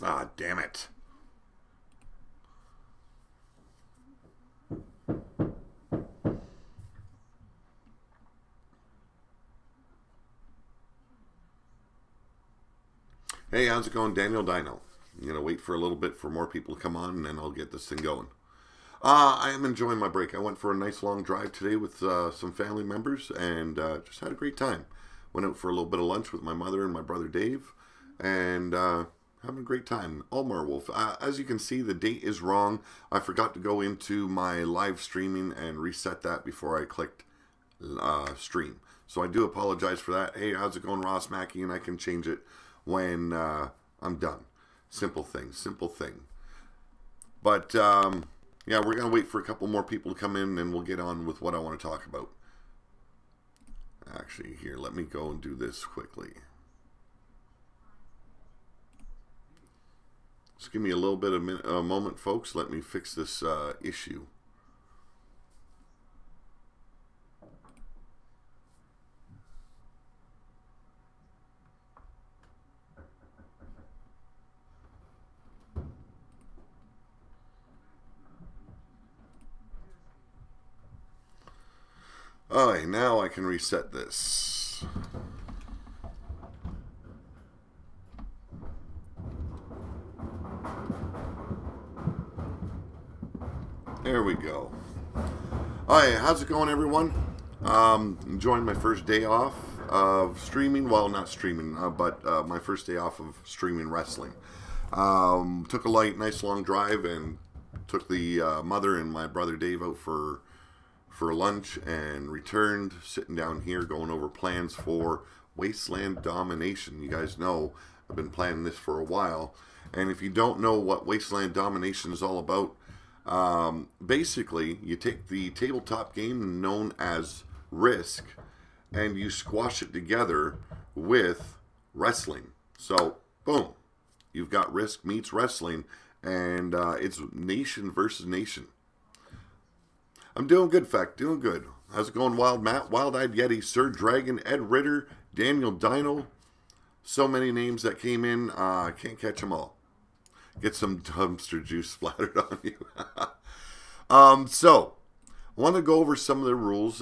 Ah, damn it. Hey, how's it going? Daniel Dino. I'm going to wait for a little bit for more people to come on, and then I'll get this thing going. I am enjoying my break. I went for a nice long drive today with some family members, and just had a great time. Went out for a little bit of lunch with my mother and my brother Dave, and having a great time. Olmar Wolf. As you can see, the date is wrong. I forgot to go into my live streaming and reset that before I clicked stream. So I do apologize for that. Hey, how's it going, Ross Mackey? And I can change it when I'm done. Simple thing, simple thing. But, yeah, we're going to wait for a couple more people to come in, and we'll get on with what I want to talk about. Actually, here, let me go and do this quickly. Just give me a little bit of a moment, folks. Let me fix this issue. Alright, now I can reset this. There we go. Alright, how's it going, everyone? Enjoying my first day off of streaming. Well, not streaming, but my first day off of streaming wrestling. Took a nice long drive and took the mother and my brother Dave out for lunch and returned, sitting down here going over plans for Wasteland Domination. You guys know I've been planning this for a while, and if you don't know what Wasteland Domination is all about, basically you take the tabletop game known as Risk and you squash it together with wrestling. So boom, you've got Risk meets wrestling, and it's nation versus nation. I'm doing good, Fact. Doing good. How's it going, Wild Matt, Wild-Eyed Yeti, Sir Dragon, Ed Ritter, Daniel Dino? So many names that came in. I can't catch them all. Get some dumpster juice splattered on you. So, I want to go over some of the rules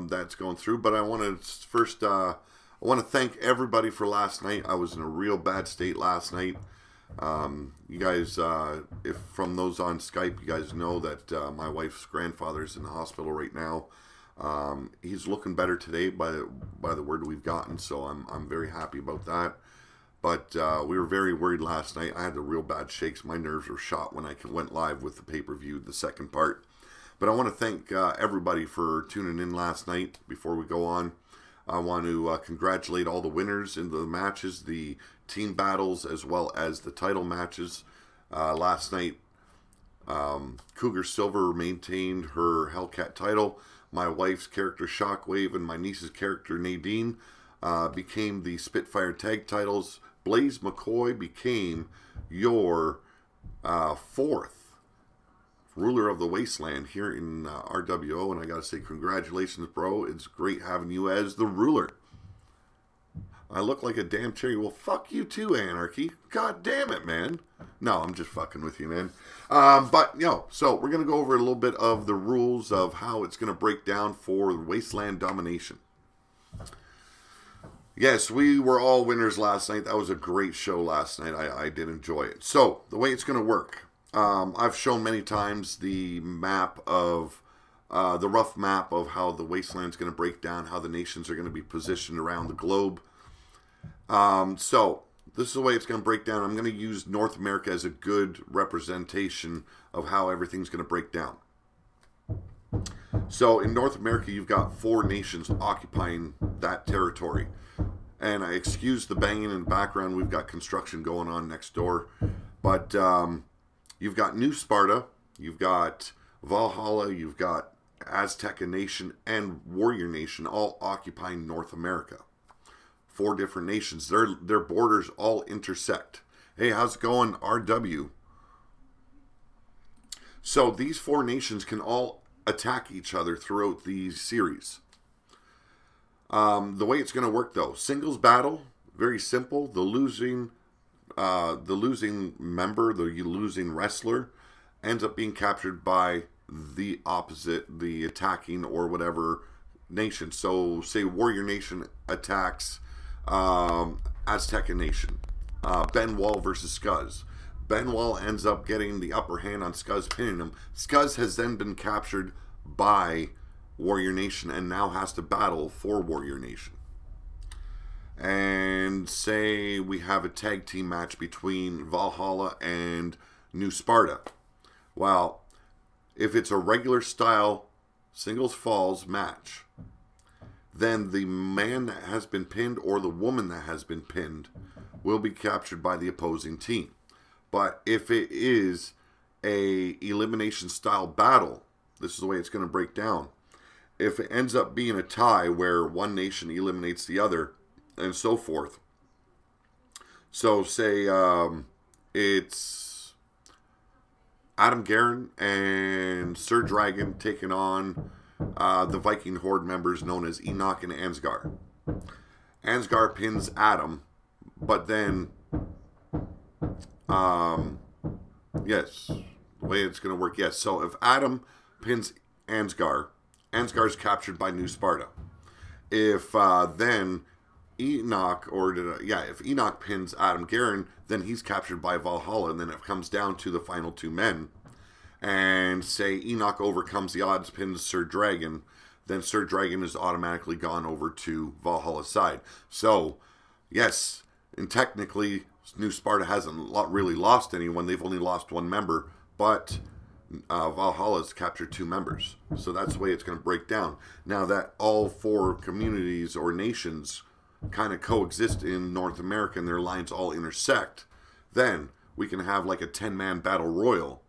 that's going through, but I want to first, I want to thank everybody for last night. I was in a real bad state last night. You guys, if from those on Skype, you guys know that my wife's grandfather is in the hospital right now. He's looking better today by the word we've gotten, so I'm very happy about that. But we were very worried last night. I had the real bad shakes. My nerves were shot when I went live with the pay-per-view, the second part. But I want to thank everybody for tuning in last night. Before we go on, I want to congratulate all the winners in the matches, the team battles, as well as the title matches. Last night, Cougar Silver maintained her Hellcat title. My wife's character Shockwave and my niece's character Nadine became the Spitfire tag titles. Blaze McCoy became your fourth ruler of the Wasteland here in RWO, and I gotta say congratulations, bro. It's great having you as the ruler. I look like a damn cherry. Well, fuck you too, Anarchy. God damn it, man. No, I'm just fucking with you, man. But, so we're going to go over a little bit of the rules of how it's going to break down for Wasteland Domination. Yes, we were all winners last night. That was a great show last night. I did enjoy it. So, the way it's going to work. I've shown many times the map of... the rough map of how the Wasteland's going to break down, how the nations are going to be positioned around the globe. So, this is the way it's going to break down. I'm going to use North America as a good representation of how everything's going to break down. So, in North America, you've got 4 nations occupying that territory. And I excuse the banging in the background. We've got construction going on next door. But you've got New Sparta, you've got Valhalla, you've got Azteca Nation, and Warrior Nation all occupying North America. 4 different nations. Their borders all intersect. Hey, how's it going, RW? So these 4 nations can all attack each other throughout the series. The way it's going to work, though, singles battle, very simple. The losing the losing member, the losing wrestler, ends up being captured by the opposite, the attacking or whatever nation. So, say Warrior Nation attacks Azteca Nation. Benoit versus Scuzz. Benoit ends up getting the upper hand on Scuzz, pinning him. Scuzz has then been captured by Warrior Nation and now has to battle for Warrior Nation. And say we have a tag team match between Valhalla and New Sparta. Well, if it's a regular style singles falls match, then the man that has been pinned or the woman that has been pinned will be captured by the opposing team. But if it is a elimination style battle, this is the way it's going to break down. If it ends up being a tie where one nation eliminates the other and so forth. So say it's Adam Guerin and Sir Dragon taking on the Viking Horde members known as Enoch and Ansgar. Ansgar pins Adam, but then, yes, the way it's going to work, yes. So if Adam pins Ansgar, Ansgar's captured by New Sparta. If then Enoch, if Enoch pins Adam Guerin, then he's captured by Valhalla, and then it comes down to the final two men. And say Enoch overcomes the odds, pins Sir Dragon, then Sir Dragon is automatically gone over to Valhalla's side. So, yes, and technically, New Sparta hasn't really lost anyone. They've only lost one member, but Valhalla's captured two members. So that's the way it's going to break down. Now that all four communities or nations kind of coexist in North America and their lines all intersect, then we can have like a 10-man battle royal.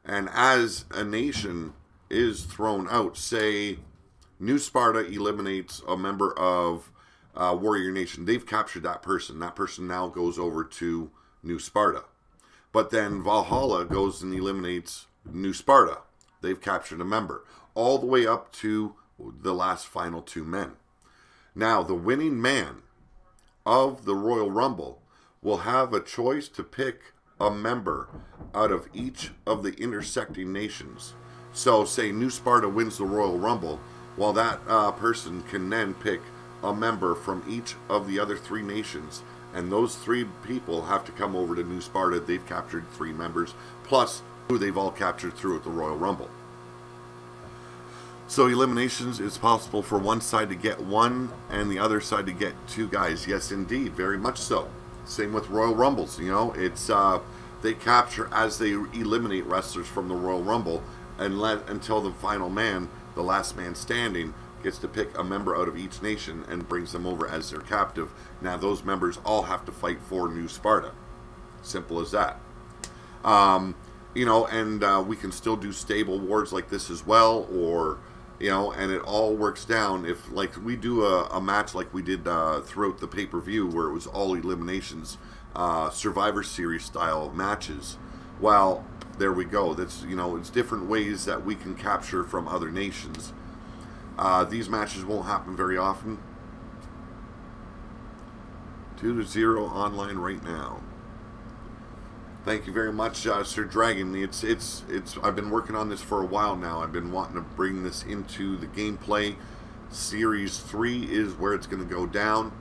And as a nation is thrown out, say New Sparta eliminates a member of Warrior Nation. They've captured that person. That person now goes over to New Sparta. But then Valhalla goes and eliminates New Sparta. They've captured a member. All the way up to the last final two men. Now, the winning man of the Royal Rumble will have a choice to pick a member out of each of the intersecting nations. So, say New Sparta wins the Royal Rumble, well, that person can then pick a member from each of the other three nations, and those three people have to come over to New Sparta. They've captured three members, plus who they've all captured through at the Royal Rumble. So eliminations, it's possible for one side to get one and the other side to get two guys. Yes, indeed, very much so. Same with Royal Rumbles, you know, it's they capture as they eliminate wrestlers from the Royal Rumble until the final man, the last man standing, gets to pick a member out of each nation and brings them over as their captive. Now those members all have to fight for New Sparta. Simple as that. You know, and we can still do stable wars like this as well, or, you know, and it all works down if, like, we do a match like we did throughout the pay-per-view where it was all eliminations, Survivor Series style matches. Well, there we go. That's, you know, it's different ways that we can capture from other nations. These matches won't happen very often. 2-0 online right now. Thank you very much, Sir Dragon. It's I've been working on this for a while now. I've been wanting to bring this into the gameplay. Series 3 is where it's going to go down.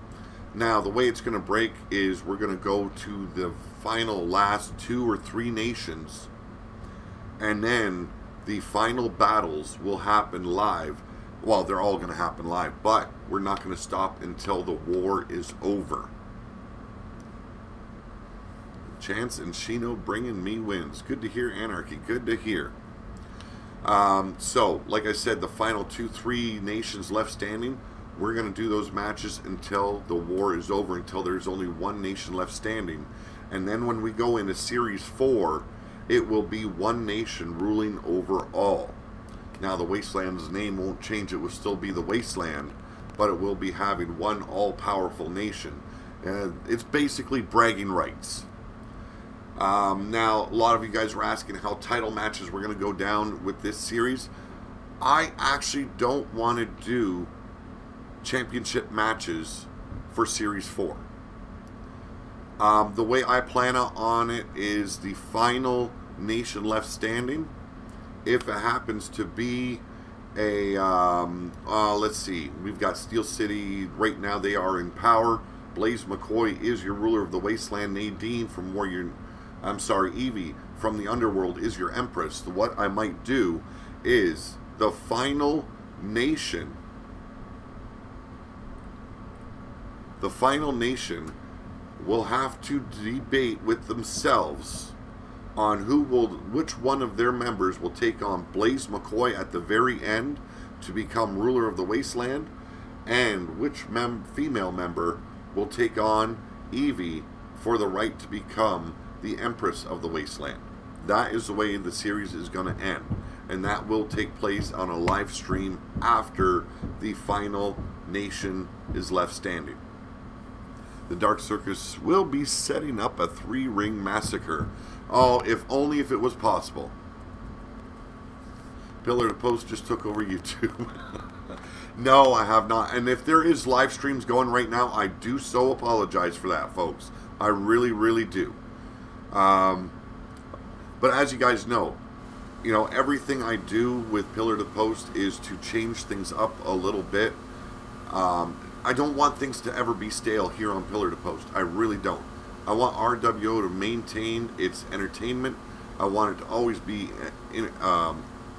Now, the way it's going to break is we're going to go to the final last 2 or 3 nations, and then the final battles will happen live. Well, they're all going to happen live, but we're not going to stop until the war is over. Chance and Shino bringing me wins. Good to hear, Anarchy. Good to hear. So, like I said, the final 2-3 nations left standing, we're going to do those matches until the war is over, until there's only one nation left standing. And then when we go into Series 4, it will be one nation ruling over all. Now, the Wasteland's name won't change. It will still be the Wasteland, but it will be having one all-powerful nation. It's basically bragging rights. Now, a lot of you guys were asking how title matches were going to go down with this series. I actually don't want to do championship matches for Series 4. The way I plan on it is the final nation left standing. If it happens to be a, let's see, we've got Steel City right now. They are in power. Blaze McCoy is your ruler of the Wasteland. Nadine from Evie from the Underworld is your Empress. So what I might do is the final nation. The final nation will have to debate with themselves on which one of their members will take on Blaze McCoy at the very end to become ruler of the Wasteland, and which female member will take on Evie for the right to become the Empress of the Wasteland. That is the way the series is going to end, and that will take place on a live stream after the final nation is left standing. The Dark Circus will be setting up a 3-ring massacre. Oh, if only if it was possible. Pillar to Post just took over YouTube. No, I have not. And if there is live streams going right now, I do so apologize for that, folks. I really, really do. But as you guys know, everything I do with Pillar to Post is to change things up a little bit. I don't want things to ever be stale here on Pillar to Post. I really don't. I want RWO to maintain its entertainment. I want it to always be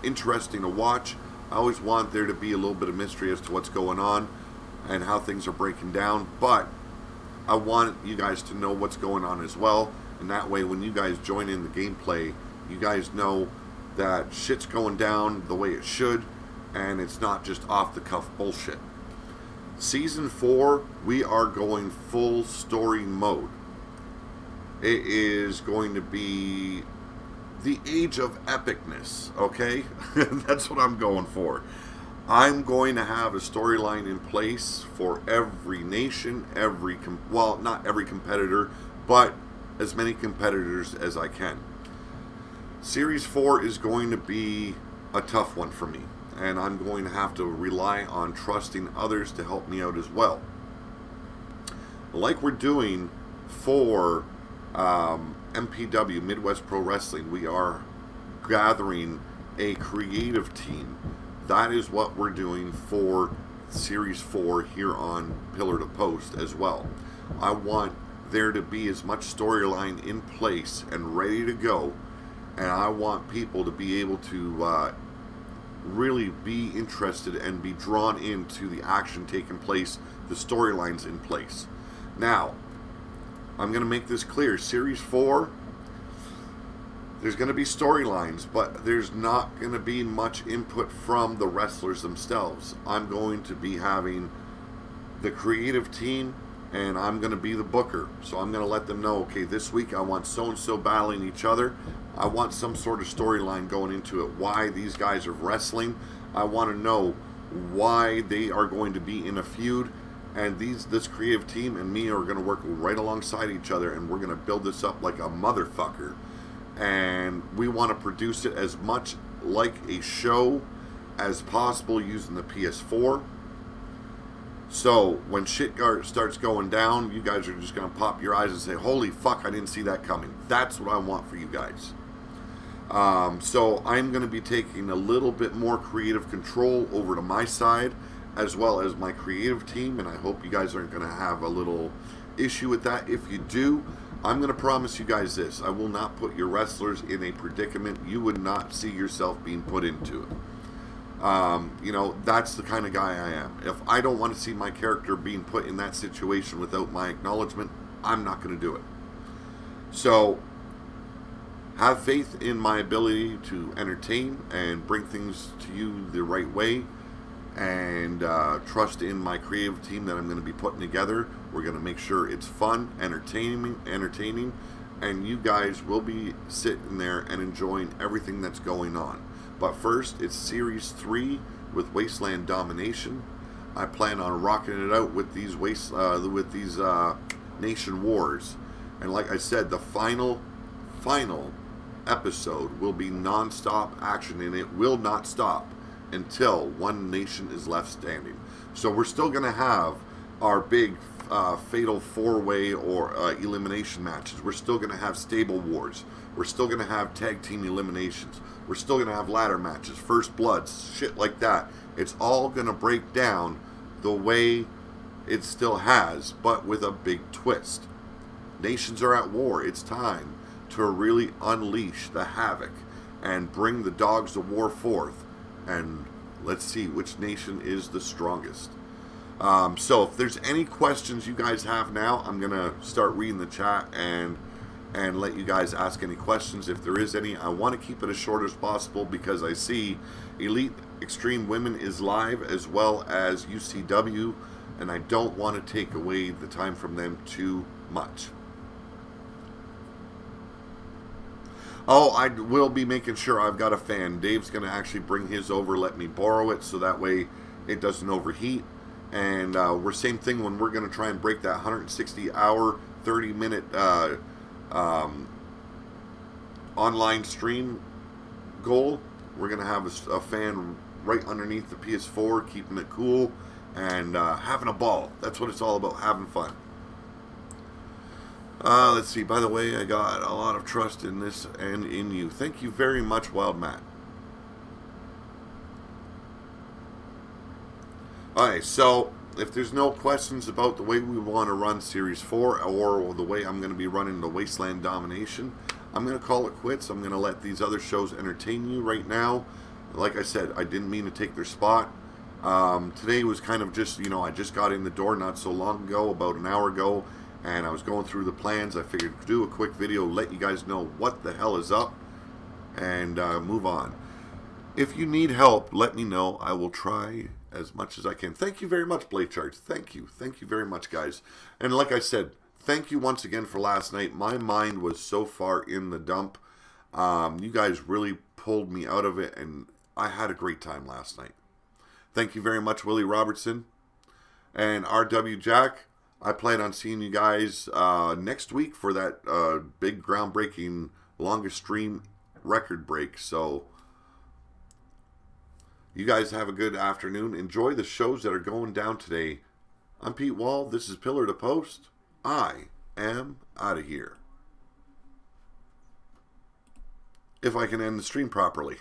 interesting to watch. I always want there to be a little bit of mystery as to what's going on and how things are breaking down. But I want you guys to know what's going on as well. And that way, when you guys join in the gameplay, you guys know that shit's going down the way it should. And it's not just off-the-cuff bullshit. Season 4, we are going full story mode. It is going to be the age of epicness, okay? That's what I'm going for. I'm going to have a storyline in place for every nation, not every competitor, but as many competitors as I can. Series 4 is going to be a tough one for me, and I'm going to have to rely on trusting others to help me out as well. Like we're doing for MPW, Midwest Pro Wrestling, we are gathering a creative team. That is what we're doing for Series 4 here on Pillar to Post as well. I want there to be as much storyline in place and ready to go, and I want people to be able to really be interested and be drawn into the action taking place, the storylines in place. Now, I'm going to make this clear. Series 4, there's going to be storylines, but there's not going to be much input from the wrestlers themselves. I'm going to be having the creative team, and I'm going to be the booker. So I'm going to let them know, okay, this week I want so-and-so battling each other. I want some sort of storyline going into it, why these guys are wrestling. I want to know why they are going to be in a feud. And this creative team and me are going to work right alongside each other, and we're going to build this up like a motherfucker. And we want to produce it as much like a show as possible using the PS4. So when shit starts going down, you guys are just going to pop your eyes and say, holy fuck, I didn't see that coming. That's what I want for you guys. So I'm going to be taking a little bit more creative control over to my side, as well as my creative team, and I hope you guys aren't going to have a little issue with that. If you do, I'm going to promise you guys this. I will not put your wrestlers in a predicament you would not see yourself being put into it. That's the kind of guy I am. If I don't want to see my character being put in that situation without my acknowledgement, I'm not going to do it. So, have faith in my ability to entertain and bring things to you the right way. And trust in my creative team that I'm going to be putting together. We're going to make sure it's fun, entertaining, and you guys will be sitting there and enjoying everything that's going on. But first, it's Series 3 with Wasteland Domination. I plan on rocking it out with these Nation Wars, and like I said, the final episode will be non-stop action, and it will not stop until one nation is left standing. So we're still going to have our big fatal four-way or elimination matches. We're still going to have stable wars. We're still going to have tag team eliminations. We're still going to have ladder matches, first bloods, shit like that. It's all going to break down the way it still has, but with a big twist. Nations are at war. It's time to really unleash the havoc and bring the dogs of war forth. And let's see which nation is the strongest. So if there's any questions you guys have now, I'm going to start reading the chat and let you guys ask any questions. If there is any, I want to keep it as short as possible because I see Elite Extreme Women is live as well as UCW, and I don't want to take away the time from them too much. Oh, I will be making sure I've got a fan. Dave's going to actually bring his over, let me borrow it, so that way it doesn't overheat. And we're same thing when we're going to try and break that 160-hour, 30-minute online stream goal. We're going to have a fan right underneath the PS4, keeping it cool and having a ball. That's what it's all about, having fun. Let's see. By the way, I got a lot of trust in this and in you. Thank you very much, Wild Matt. Alright, so if there's no questions about the way we want to run Series 4 or the way I'm going to be running the Wasteland Domination, I'm going to call it quits. I'm going to let these other shows entertain you right now. Like I said, I didn't mean to take their spot. Today was kind of just, I just got in the door not so long ago, about an hour ago, and I was going through the plans. I figured do a quick video, let you guys know what the hell is up, and move on. If you need help, let me know. I will try as much as I can. Thank you very much, Blade Charge. Thank you. Thank you very much, guys. And like I said, thank you once again for last night. My mind was so far in the dump. You guys really pulled me out of it, and I had a great time last night. Thank you very much, Willie Robertson. And RW Jack, I plan on seeing you guys next week for that big groundbreaking longest stream record break. So you guys have a good afternoon. Enjoy the shows that are going down today. I'm Pete Wall. This is Pillar to Post. I am out of here. If I can end the stream properly.